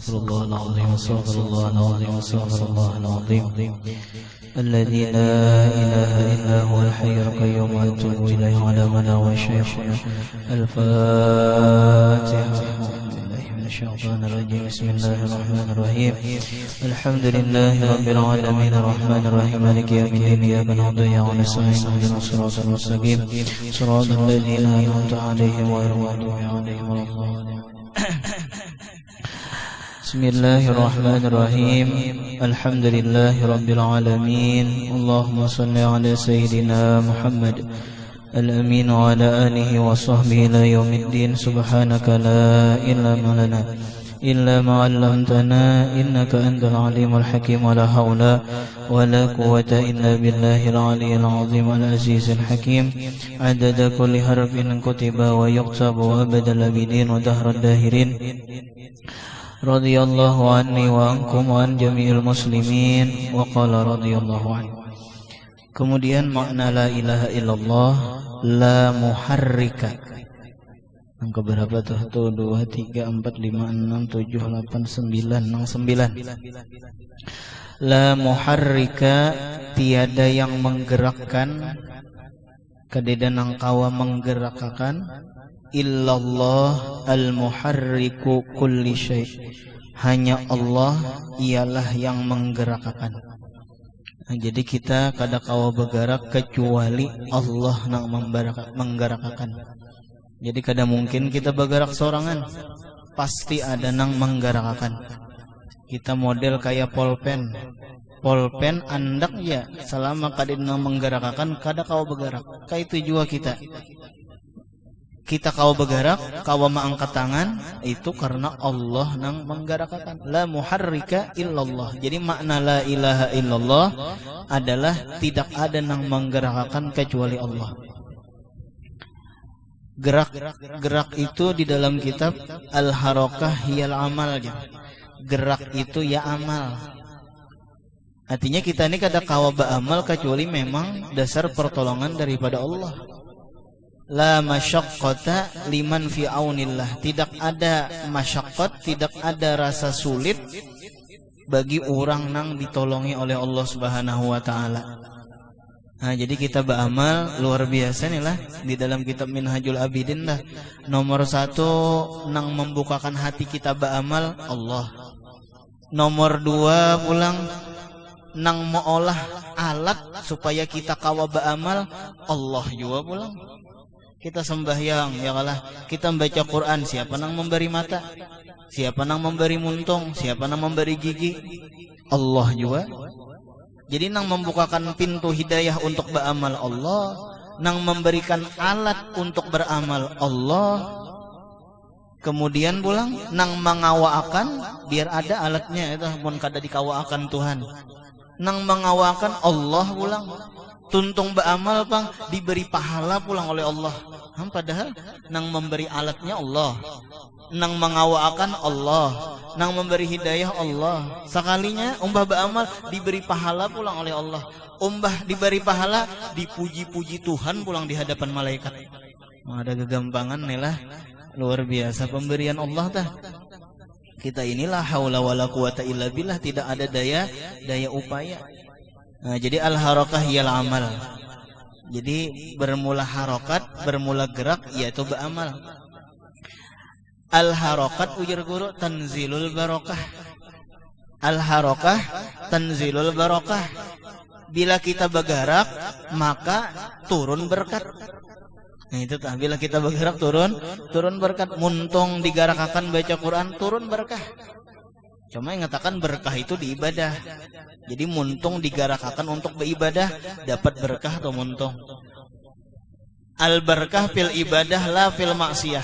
Astaghfirullah al-azim, astaghfirullah al-azim, astaghfirullah al-azim. الذي لا إله إلا هو الحي القيوم وأتوب إليه على منا وشيخنا. الفاتحة. الشيطان الرجيم. بسم الله الرحمن الرحيم. الحمد لله رب العالمين الرحمن الرحيم مالك يوم الدين إياك نعبد وإياك نستعين اهدنا الصراط المستقيم صراط الذين أنعمت عليهم غير المغضوب عليهم ولا الضالين. بسم الله الرحمن الرحيم. الحمد لله رب العالمين. اللهم صل على سيدنا محمد الأمين وعلى آله وصحبه إلى يوم الدين. سبحانك لا علم لنا إلا ما علمتنا إنك أنت العليم الحكيم. ولا حول ولا قوة إلا بالله العلي العظيم العزيز الحكيم. عدد كل حرف كتب ويكتب وأبد الأبدين ودهر الداهرين. رضي الله عني وعنكم وعن جميع المسلمين. وقال رضي الله عنه. Kemudian makna la ilaha illallah, la muharrika. Yang keberapa tuh? 1, 2, 3, 4, 5, 6, 7, 8, 9. La muharrika, tiada yang menggerakkan, kadeda nang kawa menggerakkan, illallah al-muharriku kulli syai'. Hanya Allah ialah yang menggerakkan. Jadi kita kada kawa bergerak kecuali Allah nang menggerakkan. Jadi kada mungkin kita bergerak sorangan, pasti ada nang menggerakkan. Kita model kayak polpen. Polpen andak ya, selama kada nang menggerakkan kada kawa bergerak. Kayak itu juga kita. Kita kawa bergerak, kawa mengangkat tangan, itu karena Allah nang menggerakkan. La muharrika illallah. Jadi makna la ilaha illallah adalah tidak ada nang menggerakkan kecuali Allah. Gerak itu di dalam kitab Al-Harakah Hiyal Amal. Gerak itu ya amal. Artinya kita ini kada kawa beramal kecuali memang dasar pertolongan daripada Allah. La masyaqqata liman fi aunillah. Tidak ada masyaqqat, tidak ada rasa sulit bagi orang nang ditolongi oleh Allah Subhanahu wa taala. Nah, jadi kita beramal luar biasa nih lah di dalam kitab Minhajul Abidin lah. Nomor 1 nang membukakan hati kita beramal Allah. Nomor 2 pulang nang meolah alat supaya kita kawa beramal Allah juga pulang. Kita sembahyang, ya kalah. Kita membaca Quran, siapa nang memberi mata? Siapa nang memberi muntung? Siapa nang memberi gigi? Allah juga. Jadi nang membukakan pintu hidayah untuk beramal Allah, nang memberikan alat untuk beramal Allah. Kemudian pulang nang mengawakan biar ada alatnya itu pun kada dikawakan Tuhan. Nang mengawakan Allah pulang. Tuntung beramal pang diberi pahala pulang oleh Allah. Padahal nang memberi alatnya Allah, nang mengawakan Allah, nang memberi hidayah Allah. Sekalinya umbah beramal diberi pahala pulang oleh Allah. Umbah diberi pahala dipuji-puji Tuhan pulang di hadapan malaikat. Ada kegampangan nih lah. Luar biasa pemberian Allah dah. Kita inilah haula wala quwata illa billah, tidak ada daya upaya. Nah, jadi al-harakah hiyal amal. Jadi bermula harokat, bermula gerak, yaitu beramal. Al-harokat ujar guru tanzilul barokah. Al-harakah tanzilul barokah. Bila kita bergerak, maka turun berkat. Nah itu tah, bila kita bergerak turun berkat. Muntung digarakakan baca Quran, turun berkah. Cuma yang mengatakan berkah itu di ibadah. Jadi muntung digarakakan untuk beribadah, dapat berkah atau muntung. Al-barakah fil ibadah la fil maksiyah.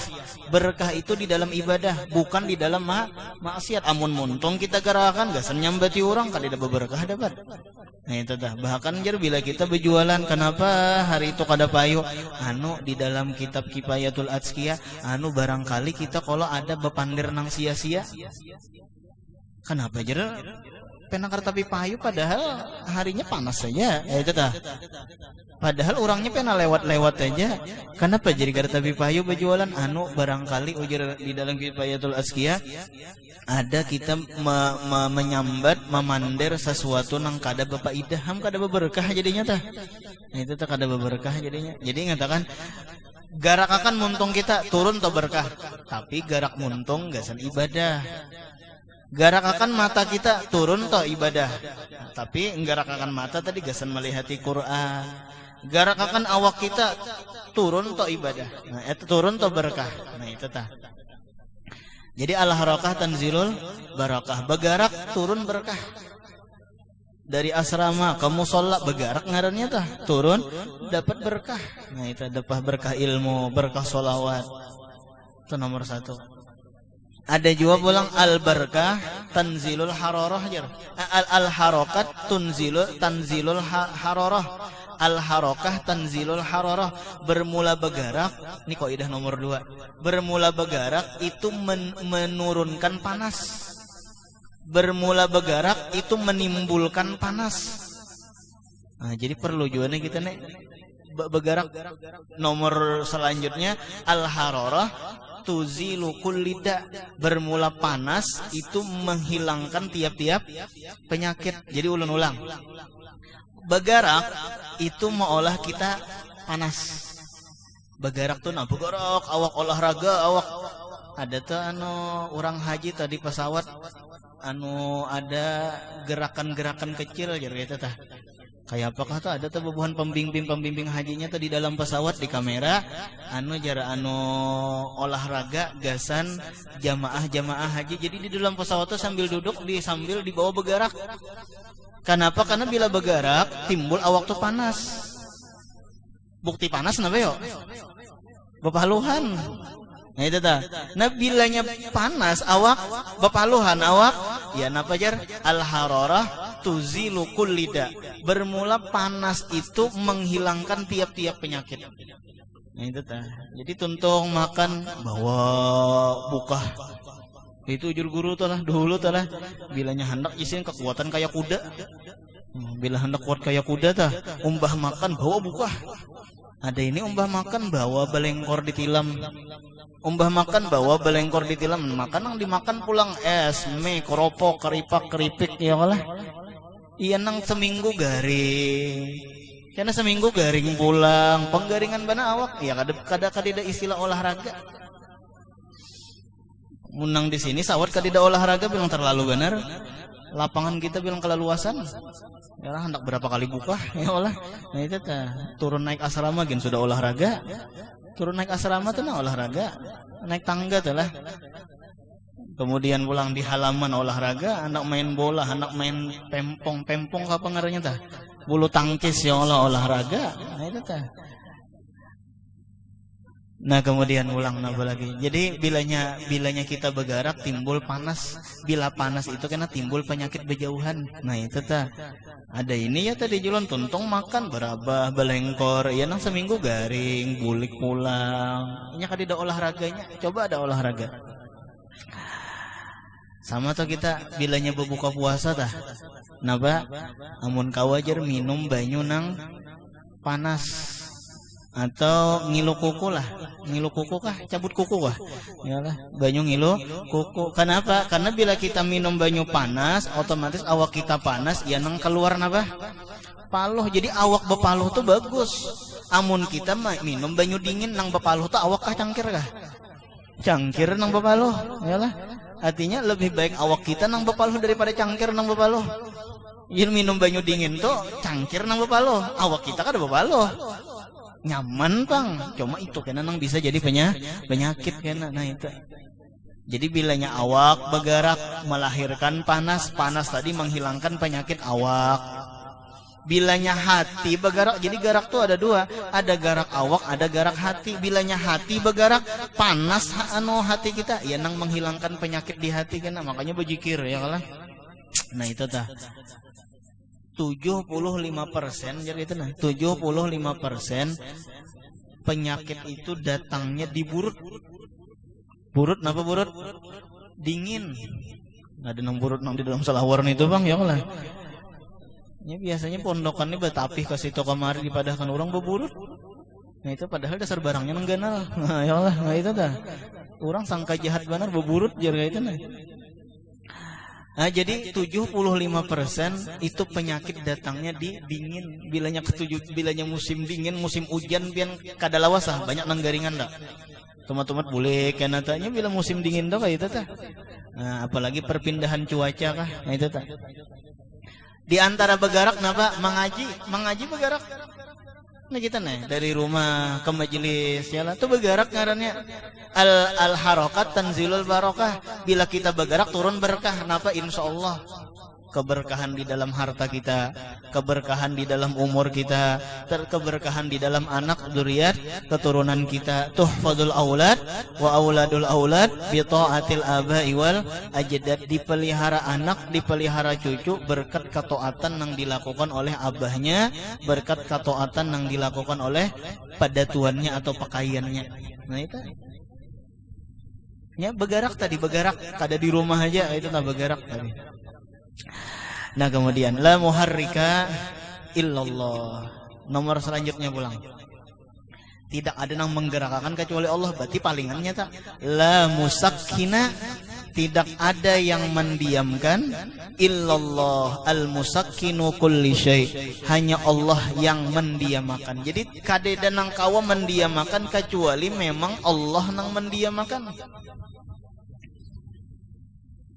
Berkah itu di dalam ibadah, bukan di dalam maksiat. Amun muntung kita garakan, gasan nyambati orang, kada ada berkah dapat. Nah itu dah. Bahkan jar bila kita berjualan, kenapa hari itu kada payu? Di dalam kitab Kifayatul Atqiyah, barangkali kita kalau ada bepandir nang sia-sia. Kenapa jar? penakar tapi payu padahal harinya panas saja. Itu tah. Padahal orangnya pernah lewat-lewat aja. Kenapa jadi gara tapi payu berjualan? Anu barangkali ujar di dalam Kifayatul Azkiya ada kita menyambat memandir sesuatu nang kada bapak idaham kada berkah jadinya tah. Nah, itu tah kada berkah jadinya. Jadi ngatakan garak akan muntung kita turun to berkah, tapi garak muntung gasan ibadah. Garak akan mata kita turun to ibadah, tapi garak akan mata tadi gasan melihati Quran. Garak akan awak kita turun to ibadah, nah itu turun to berkah. Nah itu tah. Jadi al-harakah tanzilul barakah, begarak turun berkah. Dari asrama ke musholla begarak ngarannya tah, turun dapat berkah. Nah itu dapat berkah ilmu, berkah sholawat. Itu nomor 1. Ada juga pulang al-barakah tanzilul hararah jar. Al-harakat tanzilul hararah. Al-harakah tanzilul hararah, bermula begarak. Ini kaidah nomor 2. Bermula begarak itu menurunkan panas. Bermula begarak itu menimbulkan panas. Nah, jadi perlu juga nih kita nih begarak. Nomor selanjutnya al-hararah tuzilu kullida, bermula panas itu menghilangkan tiap-tiap penyakit. Jadi ulang-ulang. Begarak itu meolah kita panas. Begarak tuh nah begarak awak olahraga awak. Ada tuh orang haji tadi pesawat ada gerakan-gerakan kecil gitu tah. Kayak apakah tuh ada tuh bebuhan pembimbing hajinya tuh di dalam pesawat di kamera olahraga gasan jamaah haji. Jadi di dalam pesawat tuh sambil duduk sambil dibawa begarak. Kenapa? Karena bila begarak timbul awak tuh panas. Bukti panas kenapa yo? Bepaluhan. Nah itu tah. Nah bilanya panas awak bepaluhan awak ya napa jar? Al-hararah tuzilu kullida, bermula panas itu menghilangkan tiap-tiap penyakit. Nah itu tah. Jadi tuntung makan bawa buka. Itu ujur guru tuh lah dulu tuh lah. Bilanya hendak isin kekuatan kayak kuda. Bila hendak kuat kayak kuda tah, umbah makan bawa buka. Ada ini umbah makan bawa belengkor ditilam. Umbah makan bawa belengkor ditilam. Makan yang dimakan pulang es, mie, keropok, keripik ya lah. Iya nang seminggu garing. Karena seminggu garing pulang. Penggaringan bana awak. Ya kada istilah olahraga. Munang di sini sawat kadida olahraga bilang terlalu benar. Lapangan kita bilang keleluasan. Ya lah hendak berapa kali buka ya Allah. Nah itu tah turun naik asrama gen sudah olahraga. Turun naik asrama tuh nah olahraga. Naik tangga tuh lah. Kemudian pulang di halaman olahraga, anak main bola, anak main pempong apa ngarannya tah? Bulu tangkis ya Allah olahraga. Nah itu tah. Nah kemudian ulang napa lagi. Jadi bilanya kita begarak timbul panas. Bila panas itu karena timbul penyakit berjauhan. Nah itu tah. Ada ini ya tadi julon tuntung makan berabah belengkor. Ya nang seminggu garing, bulik pulang. Nya kadida olahraganya. Coba ada olahraga. Sama tuh kita bilanya berbuka puasa tah. Napa? Amun kawajar minum banyu nang panas. Atau ngilu kuku lah, ngilu kuku kah, cabut kuku kah, ya lah, banyu ngilu kuku. Kenapa? Karena bila kita minum banyu panas, otomatis awak kita panas, ya nang keluar napa? Paluh. Jadi awak bepaluh tuh bagus. Amun kita minum banyu dingin nang bepaluh tuh awak kah cangkir kah? Cangkir nang bepaluh, ya lah. Artinya lebih baik awak kita nang bepaluh daripada cangkir nang bepaluh. Jadi minum banyu dingin tuh cangkir nang bepaluh, awak kita kan ada bepaluh. Nyaman bang, cuma itu kena nang bisa jadi penyakit kena. Nah itu. Jadi bilanya awak bergerak melahirkan panas tadi menghilangkan penyakit awak. Bilanya hati bergerak, jadi gerak tuh ada dua, ada gerak awak, ada gerak hati. Bilanya hati bergerak panas hati kita, ya nang menghilangkan penyakit di hati kena. Makanya berzikir ya kalah. Nah itu tah. 75% jadi itu nah 75% penyakit itu datangnya di burut. Burut napa burut? Dingin. Ada nang burut nang di dalam salawar itu bang, ya lah. Ya biasanya pondokan ini betapih ke situ kamari dipadahkan orang beburut. Nah itu padahal dasar barangnya nengganal. Nah ya Allah, nah itu dah. Orang sangka jahat benar beburut jar itu nah. Nah, jadi 75% itu penyakit datangnya di dingin. Bilanya musim dingin, musim hujan pian kadalawasah banyak nanggaringan dah. Tomat-tomat boleh kena tanya bila musim dingin dah kayak itu tah. Nah, apalagi perpindahan cuaca kah? Nah itu tah. Di antara begarak napa? Mengaji begarak. Nah kita nih dari rumah ke majelis ya lah tuh begarak ngarannya al harokat tanzilul barokah. Bila kita begarak turun berkah. Kenapa? Insyaallah keberkahan di dalam harta kita, keberkahan di dalam umur kita, keberkahan di dalam anak dzurriyyat keturunan kita. Tuhfadul aulad wa auladul aulad bi taatil abai wal ajdad. Dipelihara anak, dipelihara cucu berkat ketaatan yang dilakukan oleh abahnya, berkat ketaatan yang dilakukan oleh padatuannya atau pakaiannya. Nah itu ya begarak tadi, begarak kada di rumah aja itu nah begarak tadi. Nah kemudian la muharrika illallah. Nomor selanjutnya pulang. Tidak ada yang menggerakkan kecuali Allah. Berarti palingannya tak. La musakkina, tidak ada yang mendiamkan. Illallah al musakkinu kulli syai. Hanya Allah yang mendiamakan. Jadi kade dan nang kawa mendiamakan kecuali memang Allah nang mendiamakan.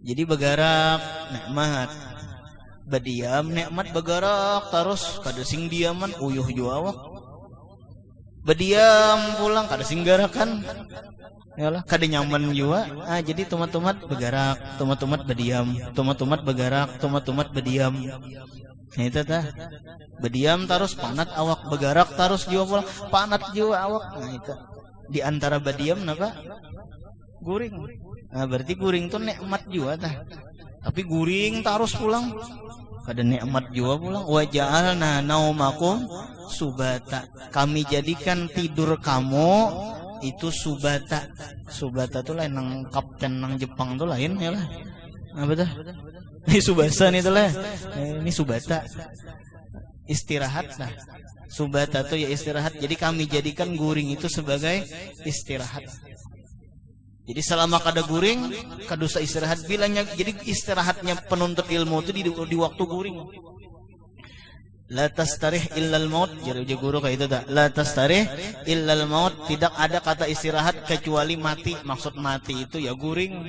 Jadi begarak nikmat, badiam nikmat begarak terus kada sing diaman uyuh juawak. Badiam pulang kada sing garakan. Yalah kada nyaman jua. Ah jadi tomat-tomat begarak, tomat-tomat badiam, tomat-tomat begarak, tomat-tomat badiam. Nah itu tah. Badiam terus panat awak, begarak terus jua pulang, panat jua awak. Nah itu. Di antara badiam napa? Guring. Nah berarti guring tuh nikmat juga tah. Tapi guring terus pulang kada nikmat juga pulang. Wa ja'alna naumakum subata. Kami jadikan tidur kamu itu subata. Subata tuh lain nang kapten nang Jepang tuh lain ya lah. Apa tuh? Ini subasa nih tuh lah. Ini subata. Istirahat lah. Subata tuh ya istirahat. Jadi kami jadikan guring itu sebagai istirahat. Jadi selama kada guring, kada usah istirahat. Bilanya jadi istirahatnya penuntut ilmu itu di waktu guring. La tastarih illal maut. Jadi guru kayak itu tak. La tastarih illal maut. Tidak ada kata istirahat kecuali mati. Maksud mati itu ya guring.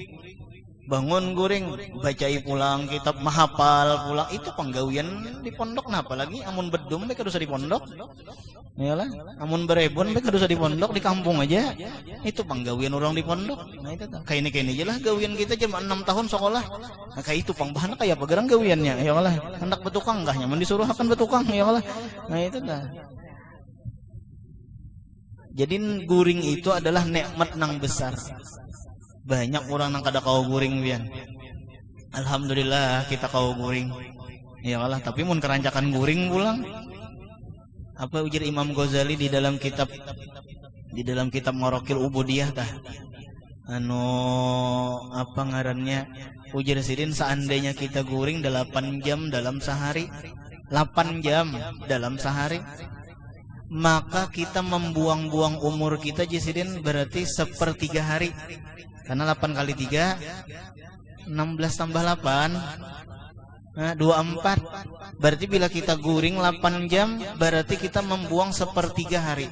Bangun guring, bacai pulang kitab, mahapal pulang. Itu penggawian di pondok. Nah apalagi amun bedum mereka dosa di pondok. Iyalah, amun berebon mereka dosa di pondok, di kampung aja. Itu penggawian orang di pondok. Nah itu kayak ini aja lah gawian kita cuma 6 tahun sekolah. Nah kayak itu pangbahan kayak apa gerang gawiannya. Iyalah, hendak betukang kah nyaman disuruh akan betukang. Iyalah. Nah itu dah. Jadi guring itu adalah nikmat nang besar. Banyak orang nang kada kau guring pian. Alhamdulillah kita kau guring. Ya Allah, tapi mun kerancakan guring pulang. Apa ujar Imam Ghazali di dalam kitab Maraqil Ubudiyah tah. Apa ngarannya? Ujar sidin seandainya kita guring 8 jam dalam sehari. 8 jam dalam sehari. Maka kita membuang-buang umur kita Jisidin berarti 1/3 hari. Karena 8 kali 3 16 tambah 8 nah, 24. Berarti bila kita guring 8 jam berarti kita membuang 1/3 hari.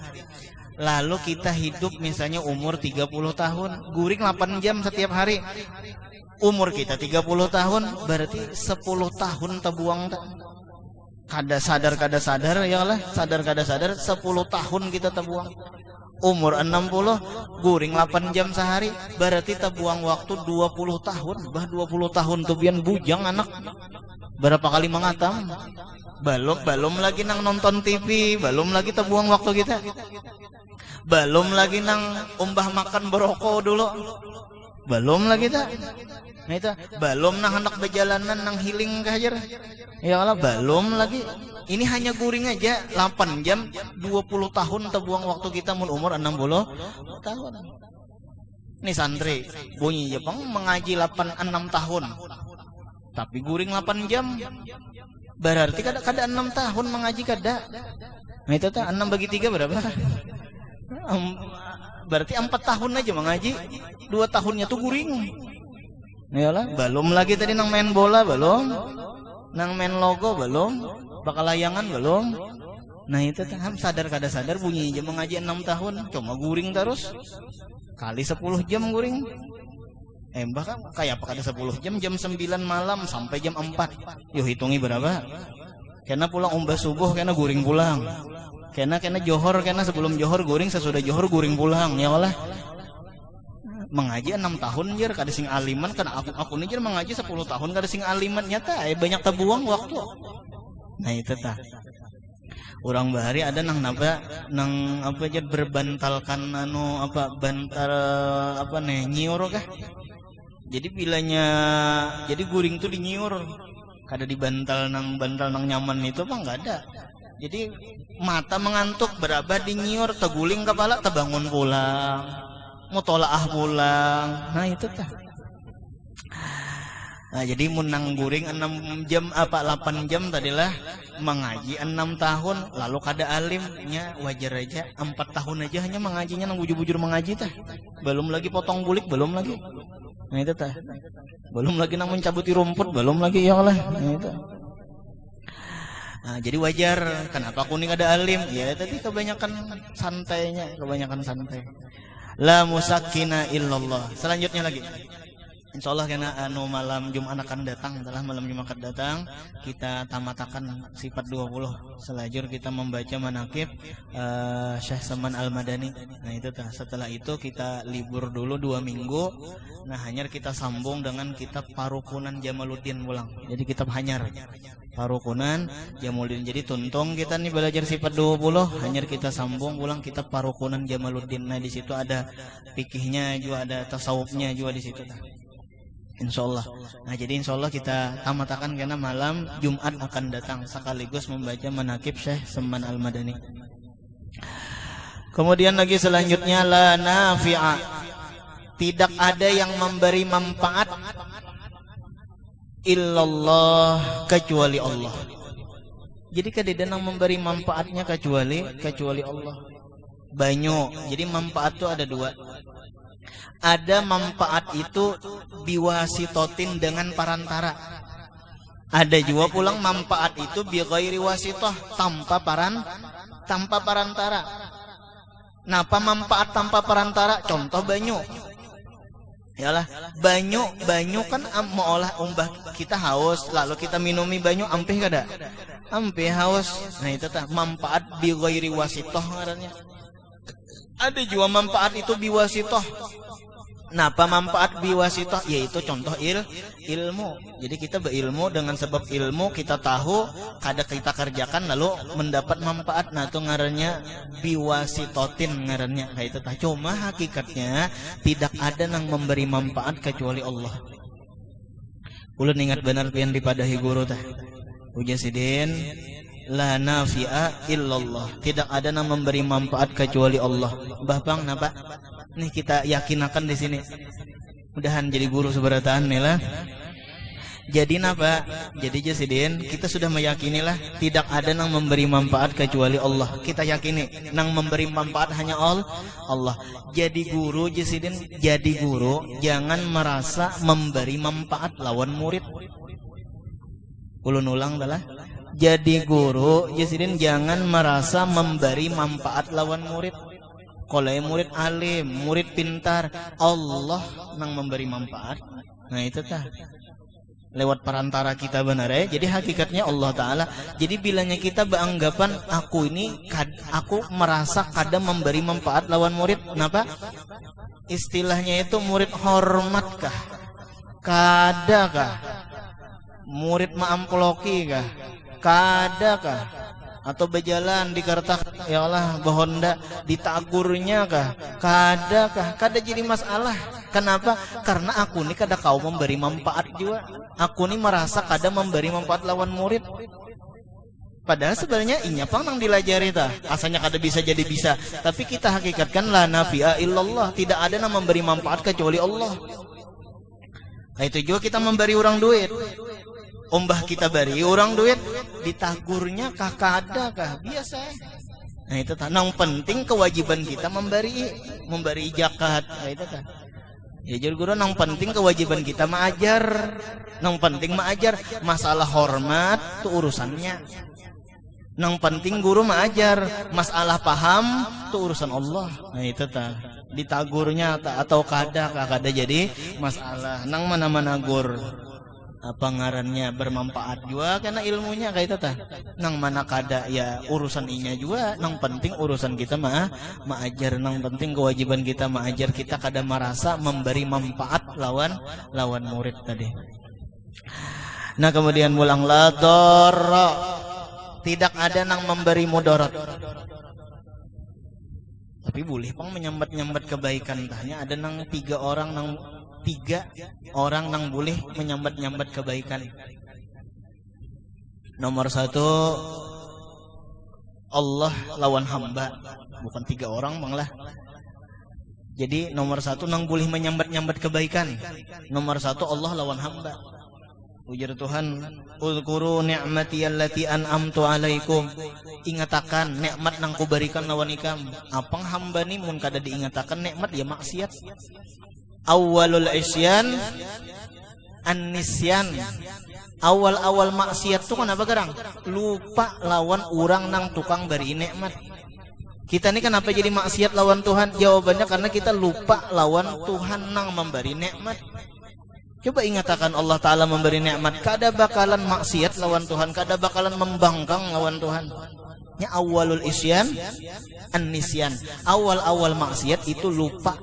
Lalu kita hidup misalnya umur 30 tahun, guring 8 jam setiap hari. Umur kita 30 tahun berarti 10 tahun terbuang. Kada sadar ya lah, sadar kada sadar 10 tahun kita terbuang. Umur 60 guring 8 jam sehari berarti terbuang waktu 20 tahun. Bah 20 tahun tuh bian bujang anak. Berapa kali mengatam? Belum lagi nang nonton TV, belum lagi terbuang waktu kita. Belum lagi nang umbah makan berokok dulu. Belum lagi tak. Nah itu belum nang hendak berjalanan nang healing kajar. Ya Allah belum lagi. Ini hanya guring aja 8 jam 20 tahun terbuang waktu kita mun umur 60 tahun. Nih santri bunyi Jepang mengaji 6 tahun tapi guring 8 jam. Berarti kada 6 tahun mengaji kada. Nah itu tah 6 bagi 3 berapa? Berarti 4 tahun aja mengaji, 2 tahunnya tuh guring. Iyalah, belum lagi tadi nang main bola belum, nang main logo belum, bakal layangan belum. Nah itu tah sadar kada sadar bunyi aja mengaji 6 tahun, cuma guring terus. Kali 10 jam guring. Bahkan kayak apa kada 10 jam, jam 9 malam sampai jam 4. Yuk hitungi berapa? Karena pulang umbah subuh, karena guring pulang. Karena johor, karena sebelum johor guring, sesudah johor guring pulang. Ya Allah. Mengaji 6 tahun jer kada sing aliman, karena aku nih jer mengaji 10 tahun kada sing aliman nyata banyak terbuang waktu. Nah itu tah. Orang bahari ada nang apa aja berbantalkan bantal nyiur kah? Jadi bilanya jadi guring tuh dinyiur. Kada dibantal nang nyaman itu apa enggak ada. Jadi mata mengantuk beraba dinyiur, teguling kepala terbangun pulang, mau tolaah pulang. Nah itu tah. Nah jadi menang guring 6 jam 8 jam tadilah mengaji 6 tahun lalu kada alimnya wajar aja 4 tahun aja hanya mengajinya nang bujur-bujur mengaji tah. Belum lagi potong bulik belum lagi. Nah itu tah. Belum lagi nang mencabuti rumput belum lagi ya Allah. Nah itu. Nah, jadi wajar kenapa kuning ada alim ya tadi kebanyakan santai. La musakkina illallah. Selanjutnya lagi insyaallah karena malam Jumat akan datang, setelah malam Jumat akan datang kita tamatakan sifat 20 selajur kita membaca manaqib Syekh Saman Al-Madani. Nah itu tah. Setelah itu kita libur dulu 2 minggu. Nah hanyar kita sambung dengan kitab Parukunan Jamaluddin ulang. Jadi kitab hanyar Parukunan Jamaluddin. Jadi tuntung kita nih belajar sifat 20 hanyar kita sambung ulang kitab Parukunan Jamaluddin. Nah di situ ada fikihnya juga, ada tasawufnya juga di situ tah. Insyaallah. Nah jadi insyaallah kita tamatakan karena malam Jumat akan datang sekaligus membaca manaqib Syekh Saman Al-Madani. Kemudian lagi selanjutnya la nafi'a. Tidak ada yang memberi manfaat illallah kecuali Allah. Jadi kada ada yang memberi manfaatnya kecuali Allah. Banyak. Jadi manfaat itu ada 2. Ada manfaat itu biwasitotin dengan parantara. Ada juga pulang manfaat itu bi ghairi wasitoh tanpa parantara. Napa manfaat tanpa parantara? Contoh banyu. Yalah, banyu kan meolah umbah kita haus, lalu kita minumi banyu ampih kada? Ampih haus. Nah itu tah manfaat bi ghairi wasitoh ngarannya. Ada juga manfaat itu biwasitoh. Napa manfaat biwasitoh? Yaitu contoh ilmu. Jadi kita berilmu, dengan sebab ilmu kita tahu kada kita kerjakan lalu mendapat manfaat. Nah itu ngarannya biwasitotin ngarannya. Kayak itu tah. Cuma hakikatnya tidak ada yang memberi manfaat kecuali Allah. Ulun ingat benar pian dipadahi guru tah. Ujasidin la nafi'a illallah. Tidak ada yang memberi manfaat kecuali Allah. Bapang napa? Nih kita yakinakan di sini. Mudahan jadi guru seberataan nih lah. Jadi napa? Jadi Jasidin kita sudah meyakinilah tidak ada yang memberi manfaat kecuali Allah. Kita yakini yang memberi manfaat hanya Allah. Jadi guru Jasidin, jadi guru jangan merasa memberi manfaat lawan murid. Ulun ulang adalah jadi guru Jasidin jangan merasa memberi manfaat lawan murid. Kalau murid alim, murid pintar, Allah yang memberi manfaat. Nah itu tah lewat perantara kita benar ya. Jadi hakikatnya Allah Ta'ala. Jadi bilanya kita beranggapan aku merasa kadang memberi manfaat lawan murid. Kenapa? Istilahnya itu murid hormatkah? Kadakah? Murid maamploki kah? Kadakah? Atau berjalan di kertas ya Allah bahonda ditagurnya kah? Kadakah? Kada jadi masalah. Kenapa? Karena aku ini kada kau memberi manfaat juga. Aku ini merasa kada memberi manfaat lawan murid. Padahal sebenarnya inya pang nang dilajari tah. Asalnya kada bisa jadi bisa. Tapi kita hakikatkan la nafi'a illallah. Tidak ada yang memberi manfaat kecuali Allah. Nah, itu juga kita memberi orang duit. Ombah kita beri orang duit, ditagurnya kah kada kah biasa. Nah itu tah. Nang penting kewajiban kita memberi zakat. Nah itu tah. Ya jadi guru nang penting kewajiban kita mengajar. Nang penting mengajar, masalah hormat itu urusannya. Nang penting guru mengajar, masalah paham itu urusan Allah. Nah itu tah. Ditagurnya atau kada jadi masalah. Nang mana-mana gur apa ngarannya bermanfaat juga karena ilmunya kayak itu tah. Nang mana kada ya urusan inya juga. Nang penting urusan kita mengajar. Nang penting kewajiban kita mengajar. Kita kada merasa memberi manfaat lawan murid tadi. Nah kemudian mulang la dharra, tidak ada nang memberi mudarat. Tapi boleh pang menyambat-nyambat kebaikan tanya. Ada nang tiga orang nang boleh menyambat-nyambat kebaikan. Nomor satu, Allah lawan hamba. Bukan tiga orang bang lah. Jadi nomor satu nang boleh menyambat-nyambat kebaikan. Nomor satu Allah lawan hamba. Ujar Tuhan, uzkuru ni'mati allati an'amtu alaikum. Ingatakan nikmat nang kuberikan lawan ikam. Apang hamba ni mun kada diingatakan nikmat ya maksiat. Awalul isyan an-nisyan. Awal-awal maksiat tu kenapa garang? Lupa lawan orang nang tukang beri nikmat. Kita ni kenapa jadi maksiat lawan Tuhan? Jawabannya karena kita lupa lawan Tuhan nang memberi nikmat. Coba ingatakan Allah Ta'ala memberi nikmat, kada bakalan maksiat lawan Tuhan, kada bakalan membangkang lawan Tuhan. Ya awalul isyan an-nisyan. Awal-awal maksiat itu lupa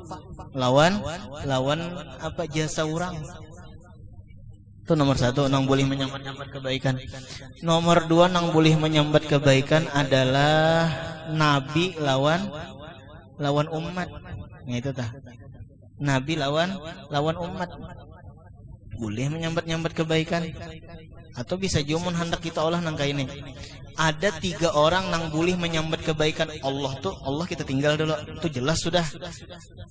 lawan apa jasa orang. Itu nomor satu nang boleh menyambat-nyambat kebaikan. Nomor dua nang boleh menyambat kebaikan adalah nabi lawan umat. Nah itu tah. Nabi lawan umat. Boleh menyambat-nyambat kebaikan. Atau bisa jumun hendak kita olah nang kayak ini. Ada tiga orang nang boleh menyambat kebaikan. Allah kita tinggal dulu. Itu jelas sudah.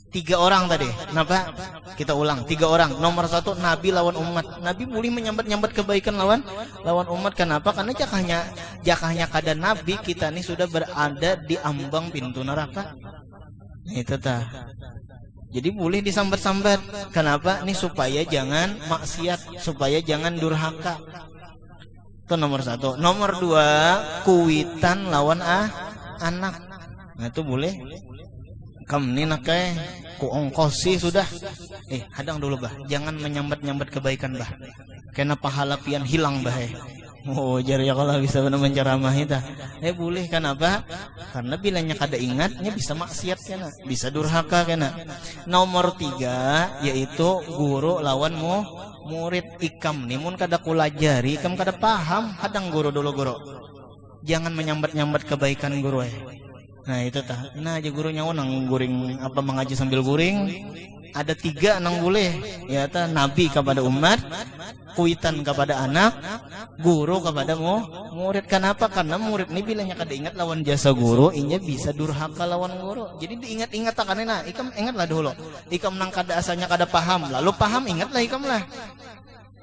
Tiga orang tadi. Kenapa? Kita ulang. Tiga orang. Nomor satu Nabi lawan umat. Nabi boleh menyambat-nyambat kebaikan lawan umat. Kenapa? Karena jakahnya kada Nabi kita nih sudah berada di ambang pintu neraka. Nah, itu tah. Jadi boleh disambat-sambat. Kenapa? Ini supaya jangan maksiat, supaya jangan durhaka. Itu nomor satu. Nomor dua, kuitan lawan anak. Nah itu boleh. Kamu ini nakai ku ongkosi sudah. Hadang dulu bah. Jangan menyambat-nyambat kebaikan bah. Karena pahala pian hilang bah. Oh jari ya kalau bisa benar menceramah itu. Boleh kenapa? Karena bilanya kada ingatnya bisa maksiat kena, bisa durhaka kena. Nomor tiga yaitu guru lawan murid. Ikam nih mun kada kulajari, ikam kada paham, hadang guru dulu guru. Jangan menyambat-nyambat kebaikan guru. Nah itu tah. Nah aja gurunya nang guring apa mengaji sambil guring. Ada tiga nang boleh, ya ta nabi kepada umat, kuitan kepada anak, guru kepada murid. Kenapa? Karena murid ini bilanya kada ingat lawan jasa guru, inya bisa durhaka lawan guru. Jadi diingat-ingat akan nah, ikam ingatlah dulu. Ikam nang kada asalnya kada paham, lalu paham ingatlah ikam lah.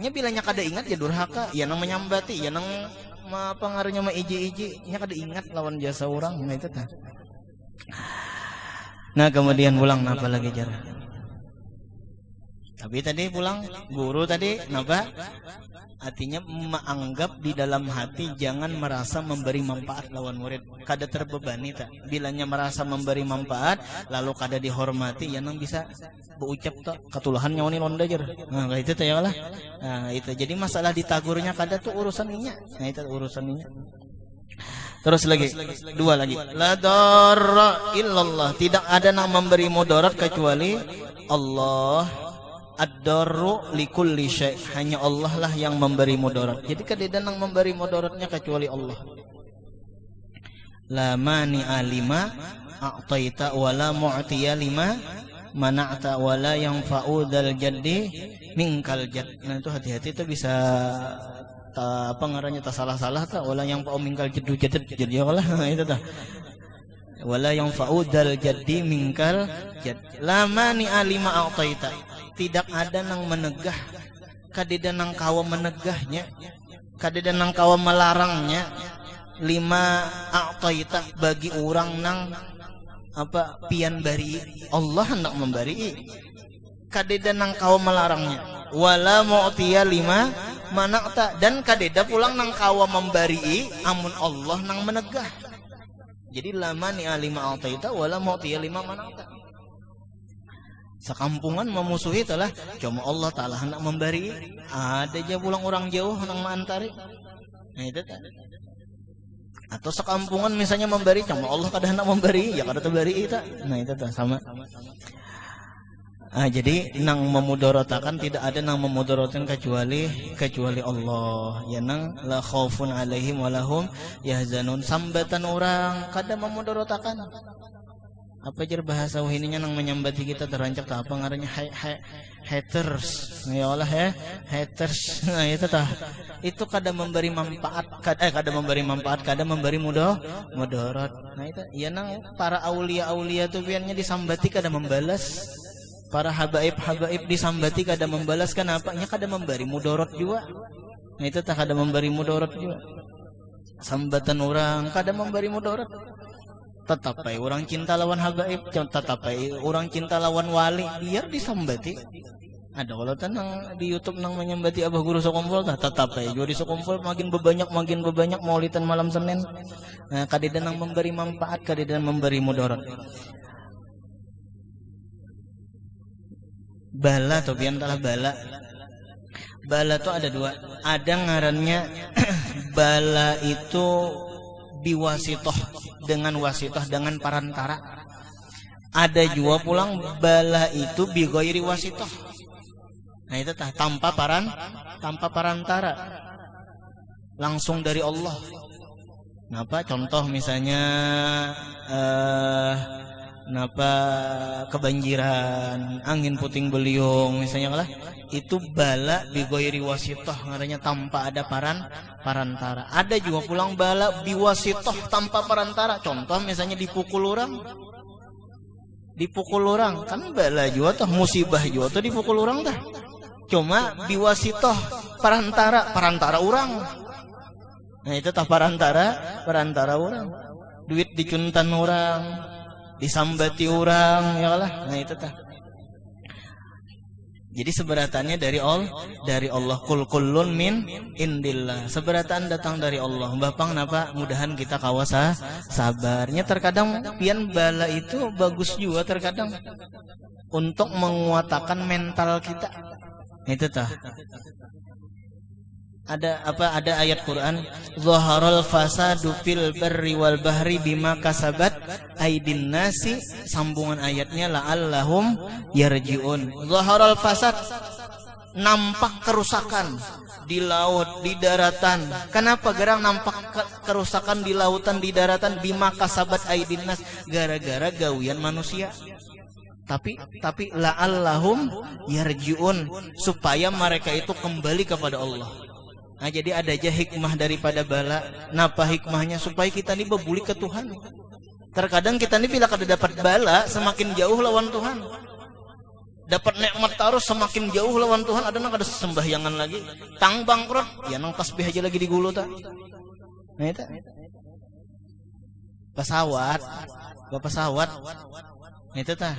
Nya bilanya kada ingat ya durhaka, ya nang menyambati, ya nang pengaruhnya iji-iji, nya kada ingat lawan jasa orang. Nah itu kan. Nah kemudian pulang apa lagi cara? Tapi tadi pulang guru tadi napa? Artinya menganggap di dalam hati jangan merasa memberi manfaat lawan murid. Kada terbebani tak. Bilanya merasa memberi manfaat lalu kada dihormati ya nang bisa berucap tak katulahan nyawani londa jer. Nah itu teh ya lah. Nah itu jadi masalah ditagurnya kada tuh urusan inya. Nah itu urusan inya. Terus lagi dua lagi. La darra illallah. Tidak ada yang memberi mudarat kecuali Allah. Ad-darru likulli syai'. Hanya Allah lah yang memberi mudarat. Jadi kada yang memberi mudaratnya kecuali Allah. La mani'a lima a'taita wa la mu'tiya lima mana'ta wa la yanfa'u dzal jaddi minkal jadd. Nah itu hati-hati itu bisa apa ngarannya tak salah-salah ta wala yang fa'u mingkal jaddu jadd jadi lah itu tah wala yang fa'u dal jaddi mingkal jadd lama ni alima a'taita tidak ada nang menegah kadeda nang kawa menegahnya kadeda nang kawa melarangnya lima a'taita bagi orang nang apa pian bari Allah hendak memberi kadeda nang kawa melarangnya wala mu'tiya lima manakta dan kadeda pulang nang kawa memberi amun Allah nang menegah. Jadi lama ni alima a'taita wala mu'tiya lima manakta. Sekampungan memusuhi telah cuma Allah Ta'ala hendak memberi ada aja pulang orang jauh nang maantari. Nah itu tak. Atau sekampungan misalnya memberi cuma Allah kada hendak memberi ya kada terberi itu. Nah itu tak sama. Jadi nang memudorotakan tidak ada nang memudorotakan kecuali Allah. Ya nang la khaufun alaihim walahum yahzanun sambatan orang kada memudorotakan. Apa jar bahasa wahininya nang menyambati kita terancak tak apa ngarannya haters. Ya Allah ya haters. Nah itu tah. Itu kada memberi manfaat kada memberi manfaat kada memberi mudarat. Nah itu ya nang para aulia-aulia tuh biarnya disambati kada membalas. Para habaib disambati kada membalas kenapanya kada memberi mudarat juga. Nah itu tak kada memberi mudarat juga. Sambatan orang kada memberi mudarat. Tetapi orang cinta lawan habaib, tetapi orang cinta lawan wali biar disambati. Ada kalau tenang di YouTube nang menyambati Abah Guru Sokumpul tah tetapi juga di Sokumpul makin bebanyak maulidan malam Senin. Nah kadeda nang memberi manfaat kadeda memberi mudarat. Bala atau biantalah bala tuh ada dua, ada ngarannya bala itu biwasitoh dengan wasitoh dengan parantara, ada juga pulang bala itu bigoiri wasitoh. Nah itu tanpa parantara langsung dari Allah. Napa contoh misalnya napa kebanjiran, angin puting beliung misalnya lah, itu bala bigoiri wasitoh ngarannya tanpa ada parantara. Ada juga pulang bala biwasitoh tanpa parantara. Contoh misalnya dipukul orang kan bala juga tuh musibah juga tuh dipukul orang dah. Cuma biwasitoh parantara orang. Nah itu tah parantara orang. Duit dicuntan orang, disambati orang ya Allah. Nah itu tah. Jadi seberatannya dari Allah kul kullun min indillah. Seberatan datang dari Allah. Bapang napa mudahan kita kawasa sabarnya. Terkadang pian bala itu bagus juga terkadang untuk menguatkan mental kita. Itu tah. Ada ayat Quran, zaharal fasadu fil barri wal bahri bima kasabat aidin nasi, sambungan ayatnya la'allahum yarji'un. Zaharal fasad, nampak kerusakan di laut, di daratan. Kenapa gerang nampak kerusakan di lautan, di daratan? Bima kasabat aidin nas, gara-gara gawian manusia. Tapi la'allahum yarji'un, supaya mereka itu kembali kepada Allah. Nah jadi ada aja hikmah daripada bala. Napa hikmahnya? Supaya kita ini berbuli ke Tuhan. Terkadang kita ini bila kada dapat bala, semakin jauh lawan Tuhan. Dapat nikmat terus semakin jauh lawan Tuhan. Ada nang kada sembahyangan lagi, tang bangkrut ya nang tasbih aja lagi digulu ta. Nah itu pesawat. Itu tah.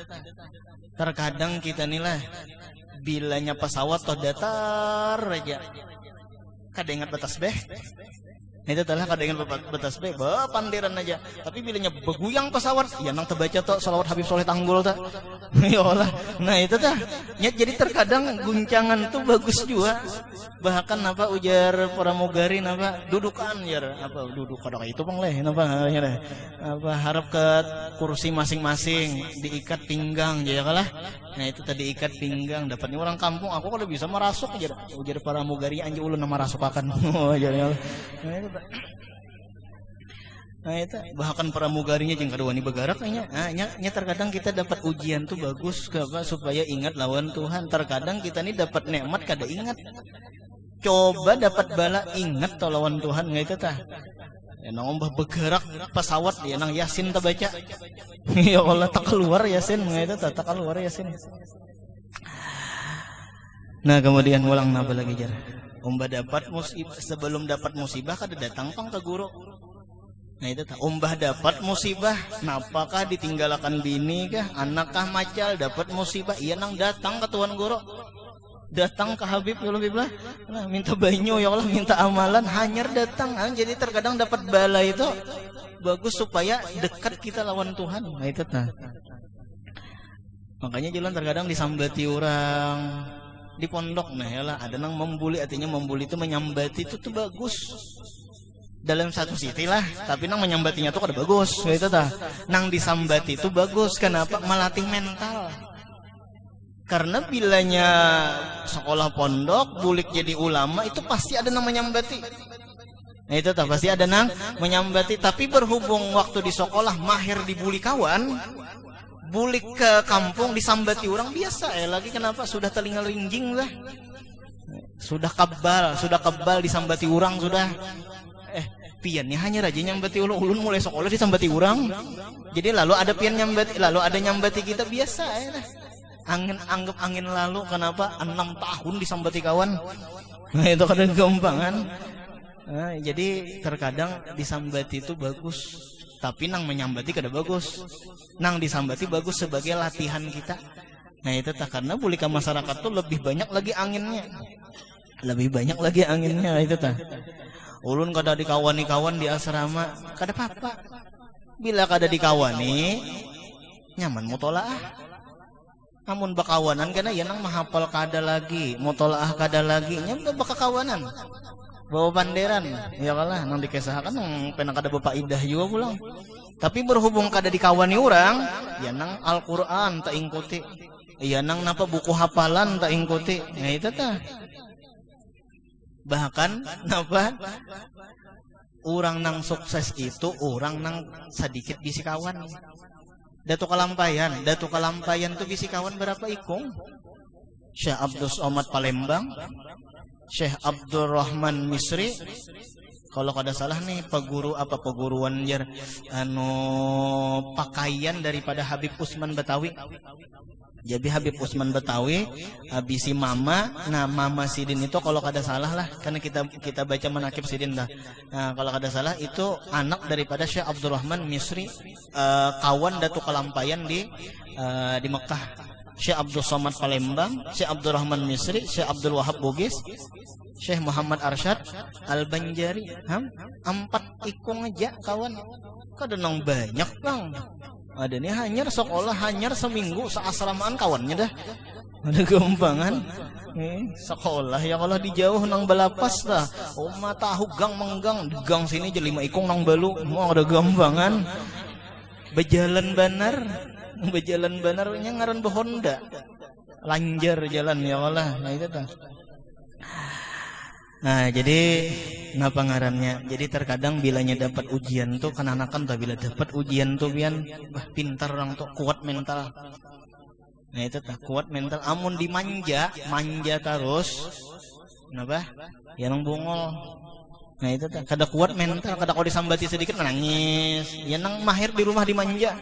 Terkadang kita nilah bilanya pesawat toh datar aja. Kada ingat batas beh. Itu telah kada ingat batas beh, pandiran aja. Tapi bilanya beguyang pesawat, ya nang terbaca tuh salawat Habib Soleh Tanggul ta. Ya Allah. Nah itu tah. Jadi terkadang guncangan tuh bagus juga. Bahkan apa ujar pramugari napa dudukan jar apa duduk kada itu pang leh napa ngarannya apa harap ke kursi masing-masing diikat pinggang ya kalah. Nah itu tadi ikat pinggang dapatnya orang kampung aku kalau bisa merasuk aja ujar pramugari anjir ulun nama rasukakan. Oh jar. Nah itu bahkan pramugarinya jeung kada wani begarak nya. Nya terkadang kita dapat ujian tuh bagus apa supaya ingat lawan Tuhan. Terkadang kita ini dapat nikmat kada ingat. Coba dapat bala ingat to lawan Tuhan nggak itu tah. Ya nang ombah bergerak pesawat ya nang Yasin ta baca. Ya Allah tak keluar Yasin nggak itu tah tak keluar Yasin. Nah kemudian ulang napa lagi jar. Umbah dapat musibah sebelum dapat musibah kada datang pang ke guru. Nah itu tak umbah dapat musibah, napakah ditinggalkan bini kah, anak kah macal dapat musibah, iya nang datang ke Tuhan guru, datang ke Habib ya Allah, nah, minta banyu ya Allah, minta amalan, hanyar datang, jadi terkadang dapat bala itu bagus supaya dekat kita lawan Tuhan. Nah itu nah, makanya jalan terkadang disambati orang di pondok, nah ya lah, ada nang membuli, artinya membuli itu menyambati itu tuh bagus. Dalam satu sisi lah, tapi nang menyambatinya tuh kada bagus, itu tah. Nang disambati itu bagus, kenapa? Melatih mental. Karena bilanya sekolah pondok, bulik jadi ulama itu pasti ada nang menyambati. Nah itu tah pasti ada nang menyambati. Tapi berhubung waktu di sekolah mahir dibuli kawan, bulik ke kampung disambati orang biasa. Lagi kenapa? Sudah telinga ringging lah, sudah kebal disambati orang sudah. Pian nih hanya raja nyambati ulun mulai sekolah disambati orang. Jadi lalu ada pian nyambati, lalu ada nyambati kita biasa lah. Anggap angin lalu kenapa 6 tahun disambati kawan. Nah itu kadang gampangan. Nah, jadi terkadang disambati itu bagus, tapi nang menyambati kada bagus. Nang disambati bagus sebagai latihan kita. Nah itu tak karena bulika masyarakat tuh lebih banyak lagi anginnya. Itu tak. Ulun kada dikawani-kawan di asrama, kada apa-apa. Bila kada dikawani, nyaman mutolaah. Amun bakawanan kana ya nang mahapal kada lagi, mutolaah kada lagi, nyaman bakakawanan. Bawa banderan, ya kalah nang dikesahakan nang penang kada bapaidah juga pulang. Tapi berhubung kada dikawani orang, ya nang Al-Qur'an tak ingkuti. Ya nang napa buku hafalan tak ingkuti. Nah itu tah. Bahkan napa orang nang sukses itu orang nang sedikit bisi kawan. Datu Kalampayan tuh bisi kawan berapa ikung? Syekh Abdul Somad Palembang, Syekh Abdurrahman Misri. Kalau kada salah nih peguruan jar pakaian daripada Habib Usman Betawi. Jadi Habib Usman Betawi bisi mama, nah mama Sidin itu kalau kada salah lah, karena kita baca manakib Sidin dah. Nah kalau kada salah itu anak daripada Syekh Abdurrahman Misri, kawan Datu Kalampayan di Mekah. Syekh Abdul Somad Palembang, Syekh Abdurrahman Misri, Syekh Abdul Wahab Bugis, Syekh Muhammad Arsyad Al-Banjari. 4 ikung aja kawan. Kada nang banyak bang. Ada nih hanyar sekolah hanyar seminggu seasramaan kawannya dah. Ada gampangan. Sekolah ya kalau di jauh nang balapas dah. Oma tahu gang menggang, gang sini je 5 ikung nang balu. Mau ada gampangan. Bejalan banar nya ngaran behonda. Lanjar jalan ya Allah. Nah itu dah. Nah jadi napa ngarannya? Jadi terkadang bilanya dapat ujian tuh kananakan tak bila dapat ujian tuh pian pintar orang tuh kuat mental. Nah itu tak kuat mental. Amun dimanja terus, napa? Ya nang bungol. Nah itu tak kada kuat mental. Kada kau disambati sedikit nangis. Ya nang mahir di rumah dimanja.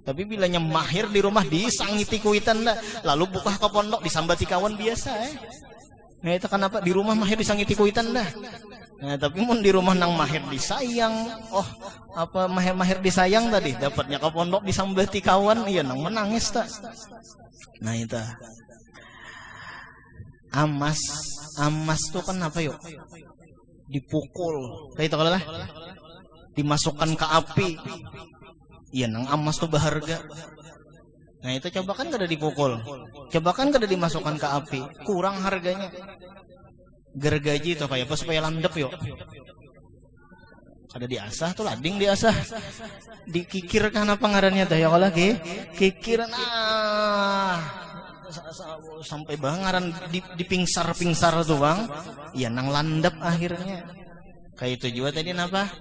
Tapi bilanya mahir di rumah disangiti kuitan dah. Lalu buka ke pondok disambati kawan biasa Nah itu kenapa di rumah mahir disangiti kuitan dah. Nah tapi mun di rumah nang mahir disayang, mahir disayang tadi dapatnya ke pondok disambati kawan, iya nang menangis tak. Nah itu amas tuh kan apa yuk? Dipukul, kayak itu kalau lah, dimasukkan ke api. Iya nang amas tuh berharga. Nah itu coba kan kada dipukul, coba kan kada dimasukkan ke api, kurang harganya. Gergaji itu kayak apa supaya landep yuk. Kada diasah tuh lading diasah, dikikirkan apa ngarannya dah ya lagi, kikir sampai bangaran dipingsar tuh bang, iya nang landep akhirnya. Kayak itu juga tadi napa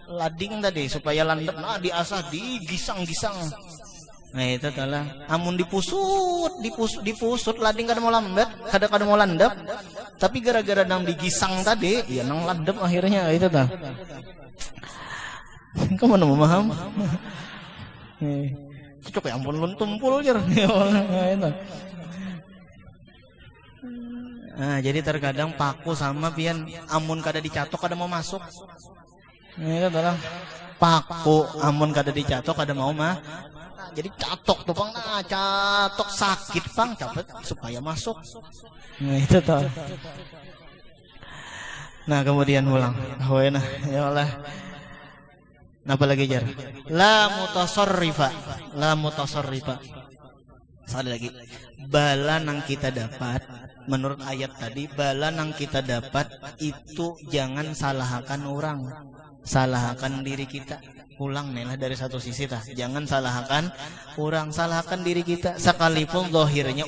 lading tadi supaya landep, diasah digisang. Nah itu adalah amun dipusut lading kada mau lambat, kada mau landap. Tapi gara-gara nang digisang tadi, ya nang landap akhirnya itu dah. Kamu mau memaham? Cocok ya ampun lun tumpul jer. Nah, jadi terkadang paku sama pian amun kada dicatok kada mau masuk. Nah, itu adalah paku amun kada dicatok kada mau mah. Jadi catok tuh pang, catok sakit pang, capek supaya masuk. Nah itu tuh. Nah kemudian ulang. Nah, ya Allah. Apa lagi jar? La mutasarrifa. Sekali lagi. Bala nang kita dapat, menurut ayat tadi, bala nang kita dapat itu jangan salahkan orang, salahkan diri kita. Ulang nih lah dari satu sisi tah. Jangan salahkan orang, salahkan diri kita. Sekalipun zahirnya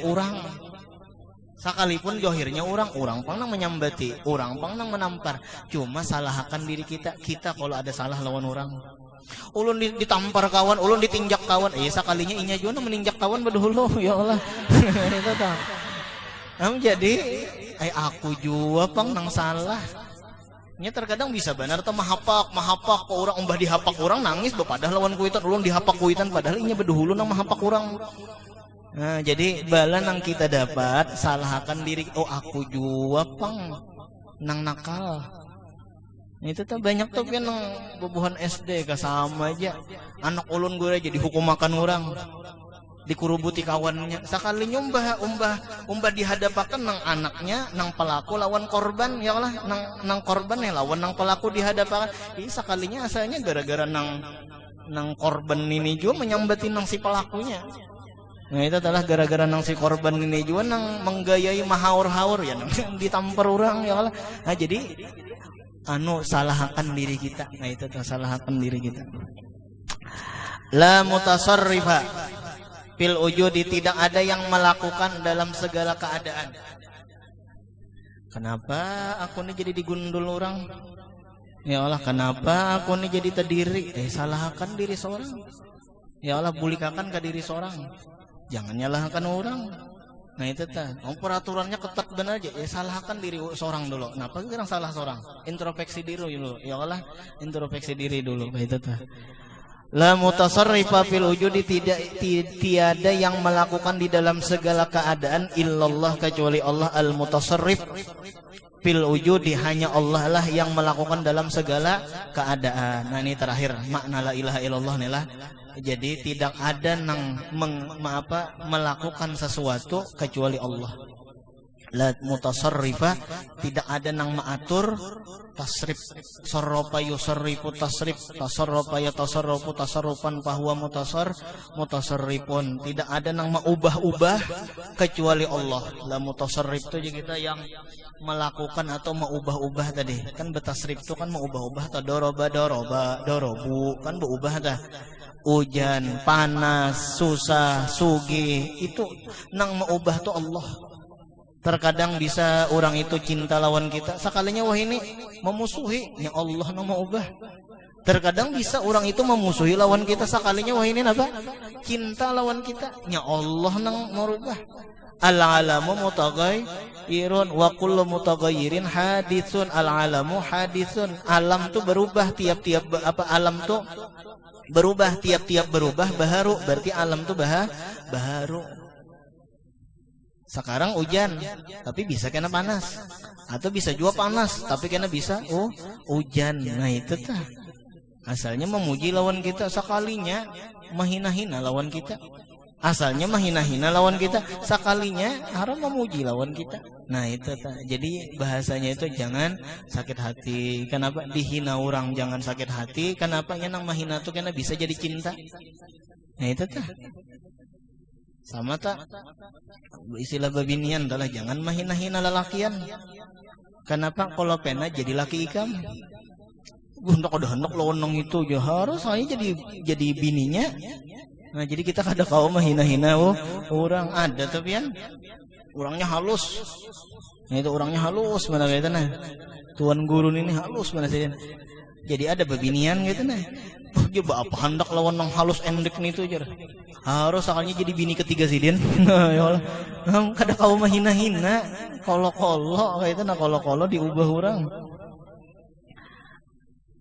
orang, orang pang nang menyambati, orang pang nang menampar. Cuma salahkan diri kita. Kita kalau ada salah lawan orang, ulun ditampar kawan, ulun ditinjak kawan. Sekalinya inya juga meninjak kawan bedulu. Ya Allah. Itu tah. Jadi aku juga pang nang salah. Nya terkadang bisa benar atau mahapak ke orang umbah dihapak orang nangis padahal lawan kuitan ulun dihapak kuitan padahal inya beduhulu nang mahapak orang. Nah, jadi bala nang kita dapat salahkan diri. Aku juga pang nang nakal. Itu tuh banyak tuh pian nang bobohan SD sama aja. Anak ulun gue jadi hukum makan orang. Dikurubuti kawannya. Sekali umbah dihadapakan nang anaknya, nang pelaku lawan korban, ya Allah, nang korban ya lawan nang pelaku dihadapakan. Sekalinya asalnya gara-gara nang korban ini juga menyambati nang si pelakunya. Nah itu adalah gara-gara nang si korban ini juga nang menggayai mahaur-haur ya nang ditampar orang ya Allah. Nah jadi salahkan diri kita. Nah itu tuh salahkan diri kita. La mutasarrifa fil wujudi, tidak ada yang melakukan dalam segala keadaan. Kenapa aku ini jadi digundul orang? Ya Allah, kenapa aku ini jadi terdiri? Salahkan diri seorang. Ya Allah, bulikakan ke diri seorang. Jangan nyalahkan orang. Nah itu tah. Peraturannya ketat benar aja. Salahkan diri seorang dulu. Kenapa kita salah seorang? Introspeksi diri dulu. Ya Allah, introspeksi diri dulu. Itu tah. La mutasarrifa fil wujudi, tiada yang melakukan di dalam segala keadaan illallah, kecuali Allah. Al mutasarrif fil wujudi, hanya Allah lah yang melakukan dalam segala keadaan. Nah ini terakhir makna la ilaha illallah nih lah. Jadi tidak ada nang melakukan sesuatu kecuali Allah. La mutasarrifa, tidak ada nang maatur tasrif. Sarrafa yusarrifu tasrif, tasarrafa yatasarrafu tasarrufan fahuwa mutasarrifun. Tidak ada nang maubah-ubah kecuali Allah. La mutasarrif itu kita yang melakukan atau maubah-ubah tadi. Kan betasrif itu kan maubah-ubah, ta dorobu kan berubah dah. Hujan, panas, susah, sugih, itu nang maubah tuh Allah. Terkadang bisa orang itu cinta lawan kita, sekalinya wah ini memusuhi, ya Allah nang maubah. Terkadang bisa orang itu memusuhi lawan kita, sekalinya wah ini apa? Cinta lawan kita, ya Allah nang merubah. Al-alamu mutaghayyirun wa kullu mutaghayyirin haditsun. Al-alamu haditsun. Alam tuh berubah tiap-tiap alam tuh berubah tiap-tiap berubah, baharu berarti alam tuh baharu. Sekarang hujan, tapi bisa kena panas, atau bisa juga panas, tapi kena bisa hujan. Nah itu tah. Asalnya memuji lawan kita, sekalinya mahina-hina lawan kita. Asalnya mahina-hina lawan kita, sekalinya haram memuji lawan kita. Nah itu tah. Jadi bahasanya itu jangan sakit hati. Kenapa dihina orang jangan sakit hati? Kenapa nang mahina tuh kena bisa jadi cinta. Nah itu tah. Sama tak istilah babinian adalah jangan mahina-hina lelakian. Kenapa kalau pena jadi laki ikam? Hendak lawan itu ya harus saya jadi bininya. Nah jadi kita kada kau mahina-hina orang ada tapi kan orangnya halus. Nah itu orangnya halus mana gitu nah. Tuan guru ini halus mana sih. Jadi ada babinian gitu nah. Coba apa hendak lawan nang halus endek nih tuh jar. Harus akalnya jadi bini ketiga sih Din. Ya Allah. Kada kau mah hina-hina. Kolo-kolo kayak itu nah kolo-kolo diubah orang.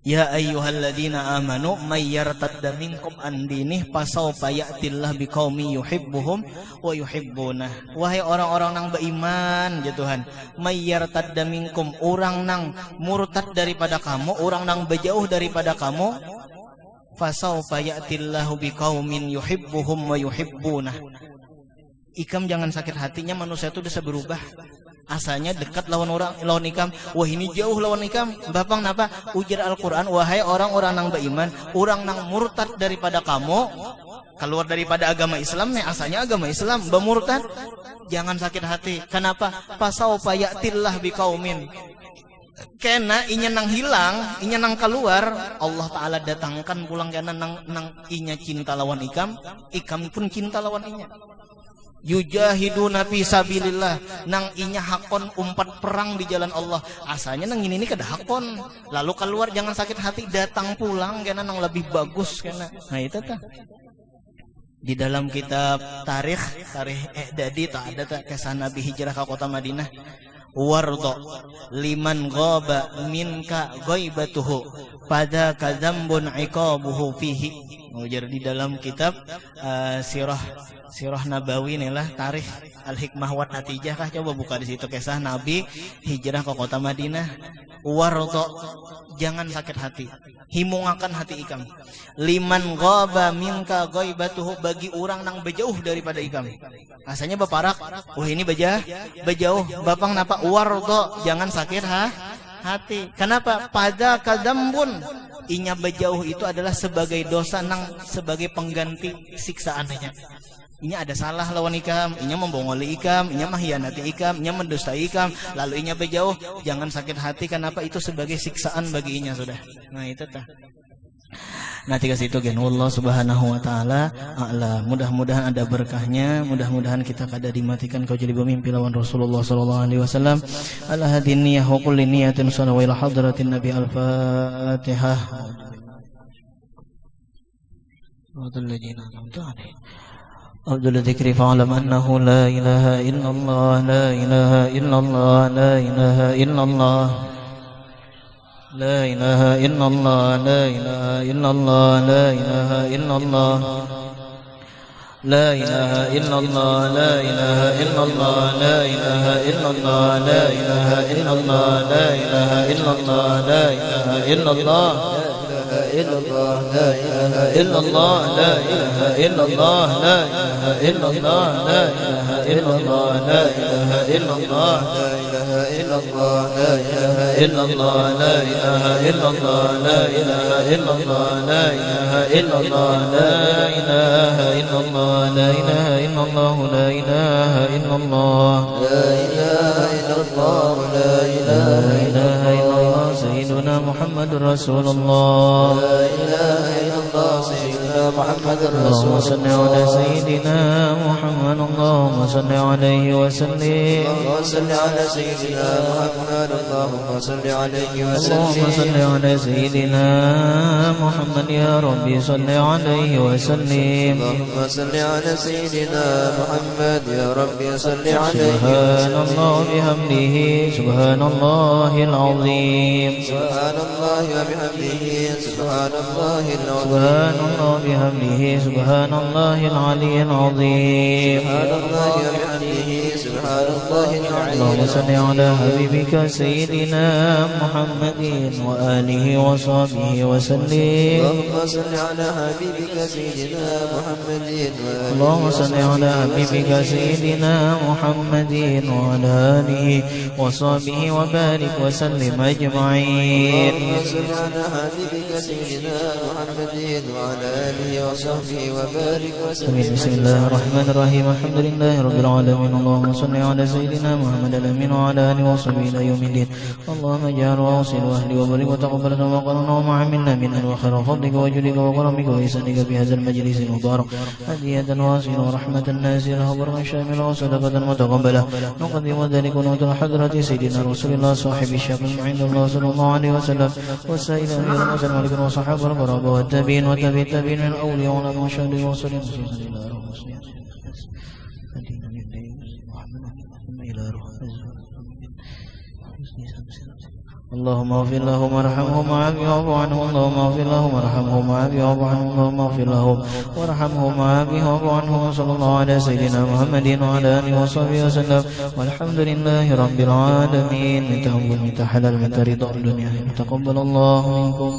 Ya ayyuhalladzina amanu may yartadda minkum an dinih fasawfa ya'tillah biqaumin yuhibbuhum wa yuhibbunah. Wahai orang-orang nang beriman ya Tuhan, may yartadda minkum, orang nang murtad daripada kamu, orang nang berjauh daripada kamu, fasawfa ya'tillahu biqaumin yuhibbuhum wa yuhibbunah. Ikam jangan sakit hatinya, manusia itu bisa berubah. Asalnya dekat lawan orang, lawan ikam, wah ini jauh lawan ikam. Bapang napa? Ujar Al-Quran, wahai orang-orang nang beriman, orang nang murtad daripada kamu, keluar daripada agama Islam, asalnya agama Islam, bermurtad, jangan sakit hati. Kenapa? Fasawfa ya'tillah biqaumin. Kena inya nang hilang, inya nang keluar, Allah Ta'ala datangkan pulang kena nang inya cinta lawan ikam, ikam pun cinta lawan inya. Yujahiduna fi sabilillah, nang inya hakon umpat perang di jalan Allah. Asalnya nang ini kada hakon, lalu keluar jangan sakit hati, datang pulang kena nang lebih bagus kena. Nah itu tah. Di dalam kitab tarikh I'dadi tak ada tak kisah Nabi hijrah ke kota Madinah. Wardo liman ghaba minka ghaibatuhu pada kadzambun iqabuhu fihi. Ujar di dalam kitab Sirah Nabawi inilah tarikh Al-Hikmah wa Natijah kah, coba buka di situ kisah Nabi hijrah ke kota Madinah. Wardo, jangan sakit hati, himungakan hati ikam. Liman ghaba minka ghaibatuhu, bagi orang nang berjauh daripada ikam. Asalnya baparak, ini berjauh, bapang napa? Wardo, jangan sakit hati. Kenapa? Pada kadambun, inya berjauh itu adalah sebagai dosa nang sebagai pengganti siksaannya. Inya ada salah lawan ikam, inya membongoli ikam, inya mengkhianati ikam, inya mendustai ikam, lalu inya berjauh, jangan sakit hati. Kenapa? Itu sebagai siksaan bagi inya sudah. Nah itu tah. Nah tiga situ gen Allah Subhanahu wa taala a'la. Mudah-mudahan ada berkahnya, mudah-mudahan kita kada dimatikan kau jadi pemimpi lawan Rasulullah sallallahu alaihi wasallam. Ala hadin niyah wa kulli niyatin sallallahu ila hadratin nabi al-fatihah. Abdul dzikri fa'lam annahu la ilaha illallah, la ilaha illallah, la ilaha illallah. لا إله إلا الله لا إله إلا الله لا إله إلا الله لا إله إلا الله لا إله إلا الله لا إله إلا الله لا إله إلا الله لا إله إلا الله لا إله إلا الله إلا الله لا إله إلا الله لا إله إلا الله لا إله إلا الله لا إله إلا الله لا إله إلا الله لا إله إلا الله لا إله إلا الله لا إله إلا الله لا إله إلا الله لا إله إلا الله لا إله إلا الله لا إله إلا الله لا إله إلا الله لا إله إلا الله لا إله إلا الله سيدنا محمد رسول الله لا إله إلا الله سيدنا محمد رسول الله. اللهم صل على سيدنا محمد، اللهم صل عليه وسلم، اللهم صل على سيدنا محمد، اللهم صل عليه وسلم، اللهم صل على سيدنا محمد يا ربي صل عليه وسلم، اللهم صل على سيدنا محمد يا ربي صل عليه وسلم. سبحان الله بحمده سبحان الله العظيم، سبحان الله وبحمده سبحان الله العظيم، سبحان الله بحمده سبحان الله العلي العظيم، سبحان الله وبحمده سبحان الله العظيم. اللهم صل على حبيبك سيدنا محمد وآله وصحبه وسلم، اللهم صل على حبيبك سيدنا محمد وآله، اللهم صل على حبيبك سيدنا محمد وعلى آله وصحبه وبارك وسلم أجمعين. اللهم صل على حبيبك سيدنا محمد وعلى آله وصحبه وبارك وسلم. بسم الله الرحمن الرحيم، الحمد لله رب العالمين، اللهم صل على سيدنا محمد الأمين وعلى آله وصحبه إلى يوم الدين. اللهم اجعل واصل واهدي وبارك وتقبل ما قرنا وما عملنا من أن وخير فضلك وجودك وكرمك وإحسانك في هذا المجلس المبارك، هدية واصلة ورحمة نازلة وبركة شاملة وصدقة متقبلة. نقدم ذلك ونوتر حضرة سيدنا رسول الله صاحب الشفاعة عند الله صلى الله عليه وسلم والسائل أمير المرسلين والآخر وصحابة القرابة والتابعين وتابع التابعين من الأولياء والأموات والشهداء والصالحين اللهم اغفر لهم وارحمهم وعافهم واعف عنهم اللهم اغفر لهم وارحمهم وعافهم واعف عنهم اللهم اغفر لهم وارحمهم وعافهم واعف عنهم وصلى الله على سيدنا محمد وعلى اله وصحبه وسلم والحمد لله رب العالمين. Minta ampun, minta halal, minta ridha dunia, taqabbal Allah minkum.